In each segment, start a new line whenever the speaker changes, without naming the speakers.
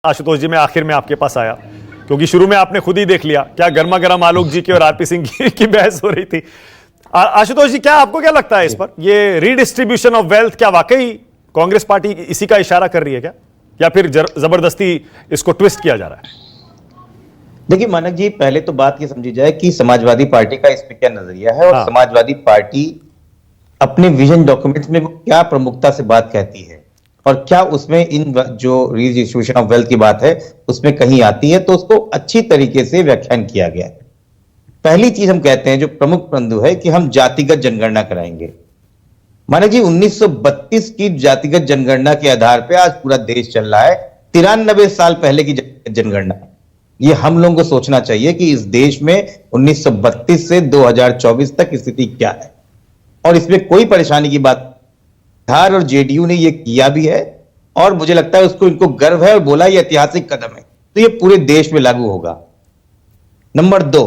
आशुतोष जी, मैं आखिर में आपके पास आया क्योंकि शुरू में आपने खुद ही देख लिया क्या गर्मा गर्म आलोक जी की और आरपी सिंह की बहस हो रही थी। आशुतोष जी, क्या आपको क्या लगता है इस पर, ये रीडिस्ट्रीब्यूशन ऑफ वेल्थ क्या वाकई कांग्रेस पार्टी इसी का इशारा कर रही है क्या, या फिर जबरदस्ती इसको ट्विस्ट किया जा रहा है?
देखिए मानक जी, पहले तो बात ये समझी जाए कि समाजवादी पार्टी का इस पे क्या नजरिया है और समाजवादी पार्टी अपने विजन डॉक्यूमेंट्स में वो क्या प्रमुखता से बात कहती है और क्या उसमें इन जो रीडिस्ट्रीब्यूशन ऑफ वेल्थ की बात है उसमें कहीं आती है, तो उसको अच्छी तरीके से व्याख्यान किया गया है। पहली चीज हम कहते हैं जो प्रमुख बिंदु है कि हम जातिगत जनगणना कराएंगे। माना जी 1932 की जातिगत जनगणना के आधार पर आज पूरा देश चल रहा है। 93 साल पहले की जनगणना, ये हम लोगों को सोचना चाहिए कि इस देश में 1932 से 2024 तक स्थिति क्या है और इसमें कोई परेशानी की बात। बिहार और जेडीयू ने यह किया भी है और मुझे लगता है उसको इनको गर्व है और बोला यह ऐतिहासिक कदम है, तो यह पूरे देश में लागू होगा। नंबर 2,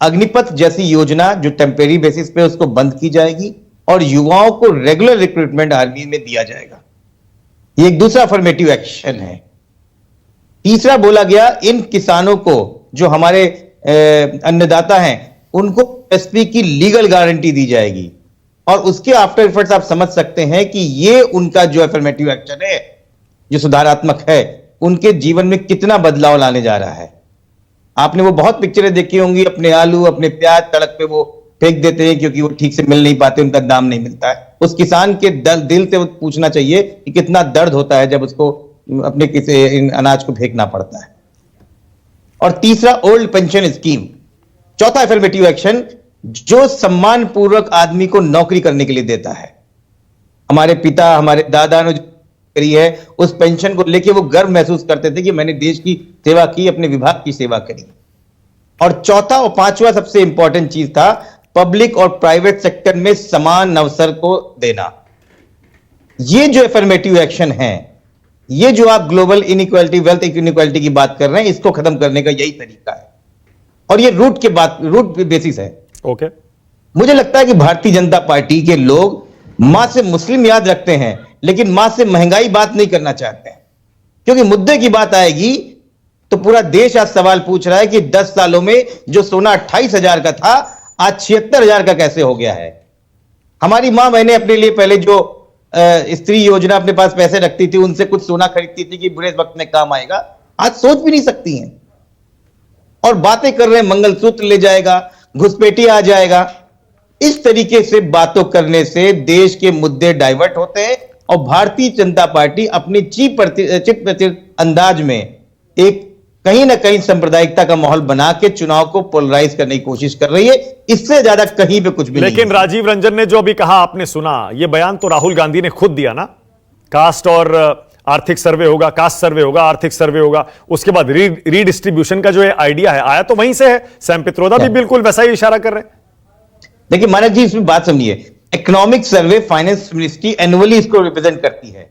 अग्निपथ जैसी योजना जो टेम्परेरी बेसिस पे उसको बंद की जाएगी और युवाओं को रेगुलर रिक्रूटमेंट आर्मी में दिया जाएगा। यह एक दूसरा अफर्मेटिव एक्शन है। तीसरा बोला गया इन किसानों को जो हमारे अन्नदाता हैं उनको एसपी की लीगल गारंटी दी जाएगी और उसके आफ्टर इफेक्ट्स आप समझ सकते हैं कि ये उनका जो अफर्मेटिव एक्शन है, जो सुधारात्मक है, उनके जीवन में कितना बदलाव लाने जा रहा है। आपने वो बहुत पिक्चरें देखी होंगी, अपने आलू अपने प्याज सड़क पे वो फेंक देते हैं क्योंकि वो ठीक से मिल नहीं पाते, उनका दाम नहीं मिलता है। उस किसान के दिल से वो पूछना चाहिए कि कितना दर्द होता है जब उसको अपने किसी अनाज को फेंकना पड़ता है। और तीसरा ओल्ड पेंशन स्कीम। चौथा अफर्मेटिव एक्शन जो सम्मान पूर्वक आदमी को नौकरी करने के लिए देता है। हमारे पिता हमारे दादा ने जो करी है उस पेंशन को लेके वो गर्व महसूस करते थे कि मैंने देश की सेवा की, अपने विभाग की सेवा करी। और चौथा और पांचवा सबसे इंपॉर्टेंट चीज था पब्लिक और प्राइवेट सेक्टर में समान अवसर को देना। ये जो अफर्मेटिव एक्शन है, ये जो आप ग्लोबल इनइक्वालिटी वेल्थ इनइक्वालिटी की बात कर रहे हैं, इसको खत्म करने का यही तरीका है और ये रूट बेसिस है।
ओके।
मुझे लगता है कि भारतीय जनता पार्टी के लोग मां से मुस्लिम याद रखते हैं लेकिन मां से महंगाई बात नहीं करना चाहते हैं, क्योंकि मुद्दे की बात आएगी तो पूरा देश आज सवाल पूछ रहा है कि 10 सालों में जो सोना 28,000 का था आज 76,000 का कैसे हो गया है। हमारी मां बहनें अपने लिए पहले जो स्त्री योजना अपने पास पैसे रखती थी, उनसे कुछ सोना खरीदती थी कि बुरे वक्त में काम आएगा, आज सोच भी नहीं सकती हैं और बातें कर रहे हैं मंगलसूत्र ले जाएगा, घुसपैठी आ जाएगा। इस तरीके से बातों करने से देश के मुद्दे डाइवर्ट होते हैं और भारतीय जनता पार्टी अपनी चिप अंदाज में एक कहीं ना कहीं सांप्रदायिकता का माहौल बना के चुनाव को पोलराइज करने की कोशिश कर रही है। इससे ज्यादा कहीं पे कुछ भी नहीं।
लेकिन राजीव रंजन ने जो अभी कहा, आपने सुना, यह बयान तो राहुल गांधी ने खुद दिया ना, कास्ट और आर्थिक सर्वे होगा, कास्ट सर्वे होगा, आर्थिक सर्वे होगा, उसके बाद रीडिस्ट्रीब्यूशन का जो आइडिया है आया तो वहीं से है। सैम पित्रोदा भी बिल्कुल वैसा ही इशारा कर रहे हैं।
देखिए मानक जी, इसमें बात समझिए, economic survey finance ministry annually इसको रिप्रेजेंट करती है।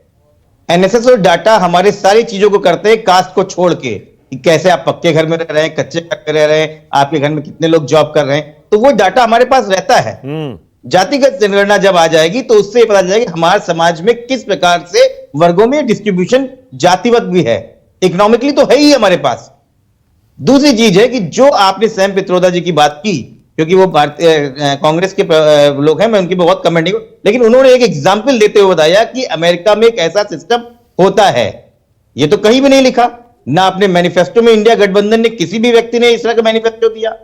एनएसएस और डाटा हमारे सारी चीजों को करते हैं कास्ट को छोड़ के, कि कैसे आप पक्के घर में रह रहे हैं, कच्चे घर में रह रहे हैं, आपके घर में कितने लोग जॉब कर रहे हैं, तो वो डाटा हमारे पास रहता है। जातिगत जनगणना जब आ जाएगी तो उससे पता चलेगा हमारे समाज में किस प्रकार से वर्गों में डिस्ट्रीब्यूशन जातिवत भी है, इकोनॉमिकली तो है ही हमारे पास। दूसरी चीज है कि जो आपने सैम पित्रोदा जी की बात की, क्योंकि वो भारतीय कांग्रेस के लोग हैं, मैं उनकी बहुत कमेंट नहीं, लेकिन उन्होंने एक एग्जाम्पल देते हुए बताया कि अमेरिका में एक ऐसा सिस्टम होता है। ये तो कहीं भी नहीं लिखा, ना अपने मैनिफेस्टो में इंडिया गठबंधन ने किसी भी व्यक्ति ने इस तरह का मैनिफेस्टो दिया।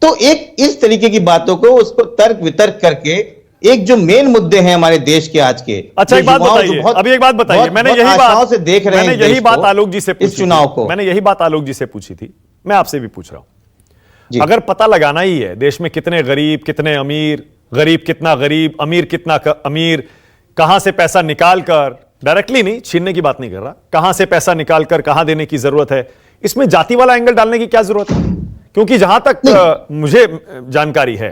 तो एक इस तरीके की बातों को उसको तर्क वितर्क करके एक जो मेन मुद्दे हैं हमारे देश के आज के।
अच्छा, एक बात बताइए, अभी एक बात बताइए, मैंने यही बात से देख रहे हैं, यही बात आलोक जी से
इस चुनाव को,
मैंने यही बात आलोक जी से पूछी थी, मैं आपसे भी पूछ रहा हूं। अगर पता लगाना ही है देश में कितने गरीब कितने अमीर, गरीब कितना गरीब, अमीर कितना अमीर, कहां से पैसा निकाल कर, डायरेक्टली नहीं, छीनने की बात नहीं कर रहा, कहां से पैसा निकाल कर कहां देने की जरूरत है, इसमें जाति वाला एंगल डालने की क्या जरूरत है? क्योंकि जहां तक मुझे जानकारी है,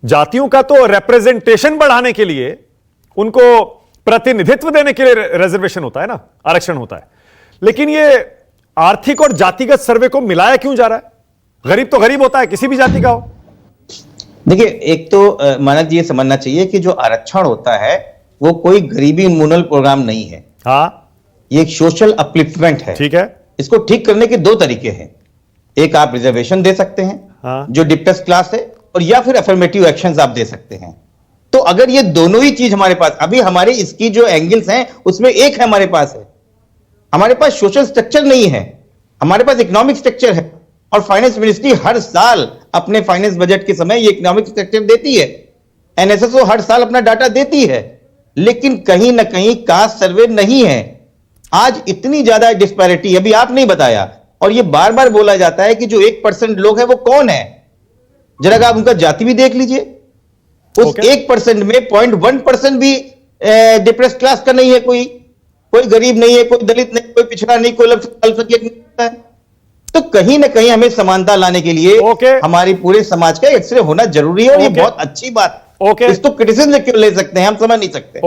जातियों का तो रिप्रेजेंटेशन बढ़ाने के लिए, उनको प्रतिनिधित्व देने के लिए रिजर्वेशन होता है ना, आरक्षण होता है। लेकिन ये आर्थिक और जातिगत सर्वे को मिलाया क्यों जा रहा है? गरीब तो गरीब होता है, किसी भी जाति का हो।
देखिए, एक तो मानक जी ये समझना चाहिए कि जो आरक्षण होता है वो कोई गरीबी उन्मूलन प्रोग्राम नहीं है।
हाँ,
ये एक सोशल अपलिफ्टमेंट है।
ठीक है।
इसको ठीक करने के दो तरीके हैं। एक, आप रिजर्वेशन दे सकते हैं,
हाँ।
जो डिप्रेस्ड क्लास है, और या फिर अफर्मेटिव एक्शंस आप दे सकते हैं। तो अगर ये दोनों ही चीज हमारे पास, अभी हमारे इसकी जो एंगल्स हैं उसमें एक है, हमारे पास है, हमारे पास सोशल स्ट्रक्चर नहीं है, हमारे पास इकोनॉमिक स्ट्रक्चर है। और फाइनेंस मिनिस्ट्री हर साल अपने फाइनेंस बजट के समय ये इकोनॉमिक स्ट्रक्चर देती है, एनएसएसओ हर साल अपना डाटा देती है, लेकिन कहीं ना कहीं कास्ट सर्वे नहीं है। आज इतनी ज्यादा डिस्पैरिटी, अभी आप नहीं बताया, और ये बार बार बोला जाता है कि जो 1% लोग हैं वो कौन है, जरा आप उनका जाति भी देख लीजिए। उस 1% में 0.1% भी डिप्रेस्ड क्लास का नहीं है, कोई गरीब नहीं है, कोई दलित नहीं, कोई पिछड़ा नहीं, कोई अल्पसंख्यक नहीं है। तो कहीं ना कहीं हमें समानता लाने के लिए हमारी पूरे समाज का एक्सरे होना जरूरी है, और ये बहुत अच्छी बात है। इसको क्रिटिसिज्म क्यों ले सकते हैं, हम समझ नहीं सकते।